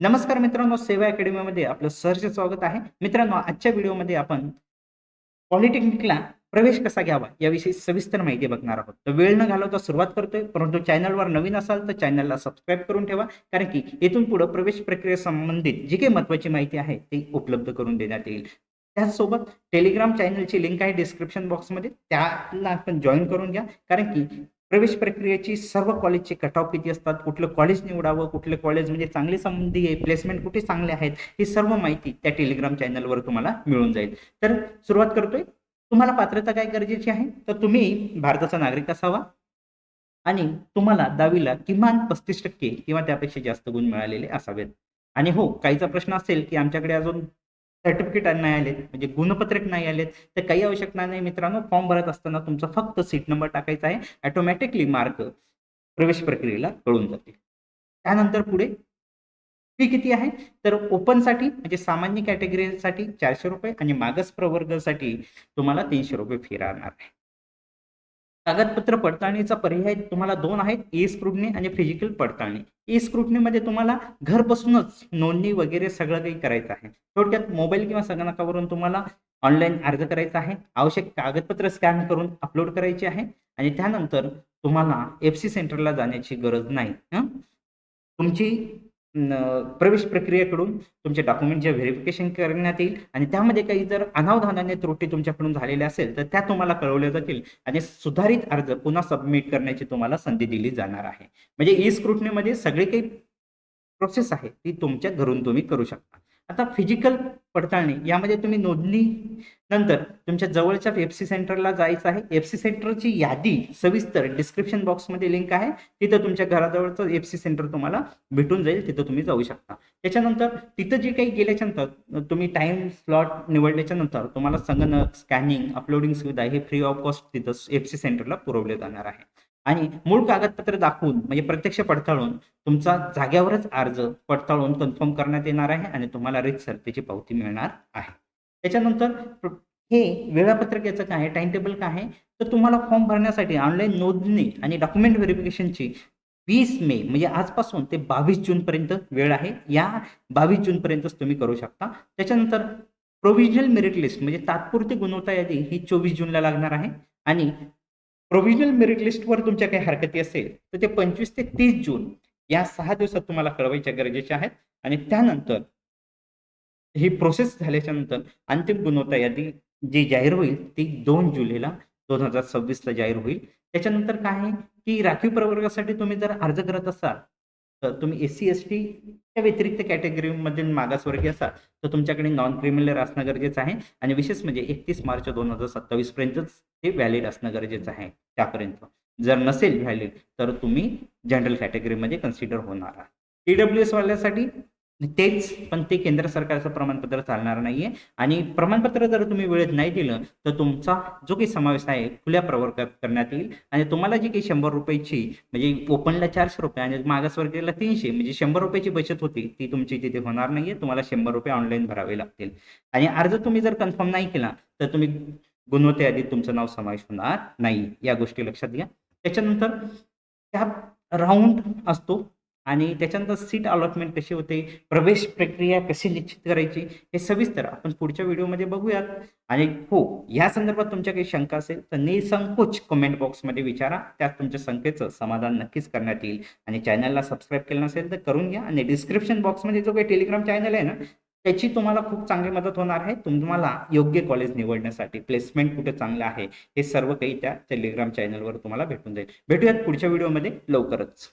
नमस्कार मित्रांनो, सेवा अकॅडमीमध्ये आपलं सहर्ष स्वागत आहे. मित्रांनो, आजच्या व्हिडिओमध्ये आपण पॉलिटेक्निकला प्रवेश कसा घ्यावा याविषयी सविस्तर माहिती बघणार आहोत. तर वेळ न घालवता सुरुवात करतोय, परंतु चॅनलवर नवीन असाल तर चॅनलला सबस्क्राईब करून ठेवा, कारण की इथून पुढे प्रवेश प्रक्रियेसंबंधित जी काही महत्त्वाची माहिती आहे ती उपलब्ध करून देण्यात येईल. त्याचसोबत टेलिग्राम चॅनलची लिंक आहे डिस्क्रिप्शन बॉक्समध्ये, त्याला आपण जॉईन करून घ्या, कारण की प्रवेश प्रक्रियेची सर्व कॉलेजचे कट ऑफ किती असतात, कुठलं कॉलेज निवडावं, कुठले कॉलेज म्हणजे चांगली संधी आहे, प्लेसमेंट कुठे चांगले आहेत, ही सर्व माहिती त्या टेलिग्राम चॅनलवर तुम्हाला मिळून जाईल. तर सुरुवात करतोय. तुम्हाला पात्रता काय गरजेची आहे, तर तुम्ही भारताचा नागरिक असावा आणि तुम्हाला 10वीला किमान 35% किंवा त्यापेक्षा जास्त गुण मिळालेले असावेत. आणि हो, काहीचा प्रश्न असेल की आमच्याकडे अजून सर्टिफिकेट नाही आलेत, म्हणजे गुणपत्रक नाही आलेत, तर काही आवश्यकता नाही मित्रांनो. फॉर्म भरत असताना तुमचा फक्त सीट नंबर टाकायचा आहे. ऑटोमॅटिकली मार्क प्रवेश प्रक्रियेला कळून जातील. त्यानंतर पुढे फी किती आहे, तर ओपनसाठी म्हणजे सामान्य कॅटेगरीसाठी ₹400 आणि मागास प्रवर्गासाठी तुम्हाला ₹300 फी राहणार आहे. कागदपत्र पडताळणीचा पर्याय तुम्हाला 2 आहेत, ई स्क्रुटनी आणि फिजिकल पडताळणी. ई स्क्रुटनीमध्ये तुम्हाला घर बसूनच नोंदणी वगैरे सगळं काही करायचं आहे. थोडक्यात मोबाईल किंवा संगणकावरून तुम्हाला ऑनलाईन अर्ज करायचा आहे. आवश्यक कागदपत्र स्कॅन करून अपलोड करायची आहे आणि त्यानंतर तुम्हाला एफ-सी सेंटरला जाण्याची गरज नाही. तुमची प्रवेश प्रक्रियेकडून तुमचे डॉक्युमेंटचे व्हेरिफिकेशन करण्यात येईल आणि त्यामध्ये काही जर अनावधानाने त्रुटी तुमच्याकडून झालेल्या असेल, तर त्या तुम्हाला कळवल्या जातील आणि सुधारित अर्ज पुन्हा सबमिट करण्याची तुम्हाला संधी दिली जाणार आहे. म्हणजे ई स्क्रुटनीमध्ये सगळे काही प्रोसेस आहे ती तुमच्या घरून तुम्ही करू शकता. आता फिजिकल पडताळणी यामध्ये तुम्ही नोंदणी नंतर तुमच्या जवळच्या एफ-सी सेंटरला जायचं आहे. एफ-सी सेंटरची यादी सविस्तर डिस्क्रिप्शन बॉक्समध्ये लिंक आहे. तिथं तुमच्या घराजवळचं एफ-सी सेंटर तुम्हाला भेटून जाईल. तिथं तुम्ही जाऊ शकता. त्याच्यानंतर तिथं जे काही गेल्याच्यानंतर तुम्ही टाईम स्लॉट निवडल्याच्या नंतर तुम्हाला संगणक, स्कॅनिंग, अपलोडिंग सुविधा हे फ्री ऑफ कॉस्ट तिथं एफ-सी सेंटरला पुरवले जाणार आहे. आणि मूळ कागदपत्र दाखवून म्हणजे प्रत्यक्ष पडताळून तुमचा जागेवरच अर्ज पडताळून कन्फर्म करण्यात येणार आहे आणि तुम्हाला रीतसर त्याची पावती मिळणार आहे. त्याच्यानंतर हे वेळापत्रक याचं काय आहे, टाइम टेबल काय आहे, तर तुम्हाला फॉर्म भरण्यासाठी ऑनलाईन नोंदणी आणि डॉक्युमेंट व्हेरिफिकेशनची 20 मे म्हणजे आजपासून ते 22 जूनपर्यंत वेळ आहे. या 22 जूनपर्यंतच तुम्ही करू शकता. त्याच्यानंतर प्रोव्हिजनल मेरिट लिस्ट म्हणजे तात्पुरती गुणवत्ता यादी ही 24 जूनला लागणार आहे आणि प्रोव्हिजनल मेरिट लिस्टवर तुमच्या काही हरकती असेल, तर ते 25 ते 30 जून या 6 दिवसात तुम्हाला कळवायच्या गरजेच्या आहेत आणि त्यानंतर ही प्रोसेस झाल्याच्या नंतर अंतिम गुणवत्ता यादी जी जाहीर होईल ती 2 जुलैला 2026ला जाहीर होईल. त्याच्यानंतर काय आहे, की राखीव प्रवर्गासाठी तुम्ही जर अर्ज करत असाल, तर तुम्ही एस-सी-एस-टीच्या व्यतिरिक्त कॅटेगरीमध्ये मागासवर्गीय असाल, तर तुमच्याकडे नॉन क्रिमिनल असणं गरजेचं आहे आणि विशेष म्हणजे 31 मार्च 2027 पर्यंतच ते व्हॅलिड असणं गरजेचं आहे त्यापर्यंत. जर नसेल व्हॅलिड तर तुम्ही जनरल कॅटेगरीमध्ये कन्सिडर होणार आहात. ई-डब्ल्यू-एस वाल्यासाठी तेच, पण ते केंद्र सरकारचं प्रमाणपत्र चालणार नाहीये आणि प्रमाणपत्र जर तुम्ही वेळेत नाही दिलं, तर तुमचा जो काही समावेश आहे खुल्या प्रवर्गात करण्यात येईल आणि तुम्हाला जी काही ₹100 ची म्हणजे ओपनला ₹400 आणि मागासवर्गीयला 300 म्हणजे ₹100 ची बचत होती, ती तुमची तिथे होणार नाहीये. तुम्हाला ₹100 ऑनलाईन भरावे लागतील आणि अर्ज तुम्ही जर कन्फर्म नाही केला, तर तुम्ही गुणवत्ता यादीत तुमचं नाव समावेश होणार नाही. या गोष्टी लक्षात घ्या. त्याच्यानंतर त्या राउंड असतो आणि त्याच्यानंतर सीट अलॉटमेंट कशी होते, प्रवेश प्रक्रिया कशी निश्चित करायची, हे सविस्तर आपण पुढच्या व्हिडिओमध्ये बघूयात. आणि हो, या संदर्भात तुमच्या काही शंका असेल तर निसंकोच कमेंट बॉक्समध्ये विचारा. त्यात तुमच्या शंकेचं समाधान नक्कीच करण्यात येईल. आणि चॅनलला सबस्क्राईब केलं नसेल तर करून घ्या आणि डिस्क्रिप्शन बॉक्समध्ये जो काही टेलिग्राम चॅनल आहे ना, त्याची तुम्हाला खूप चांगली मदत होणार आहे. तुम्हाला योग्य कॉलेज निवडण्यासाठी प्लेसमेंट कुठे चांगलं आहे, हे सर्व काही त्या टेलिग्राम चॅनलवर तुम्हाला भेटून जाईल. भेटूयात पुढच्या व्हिडिओमध्ये लवकरच.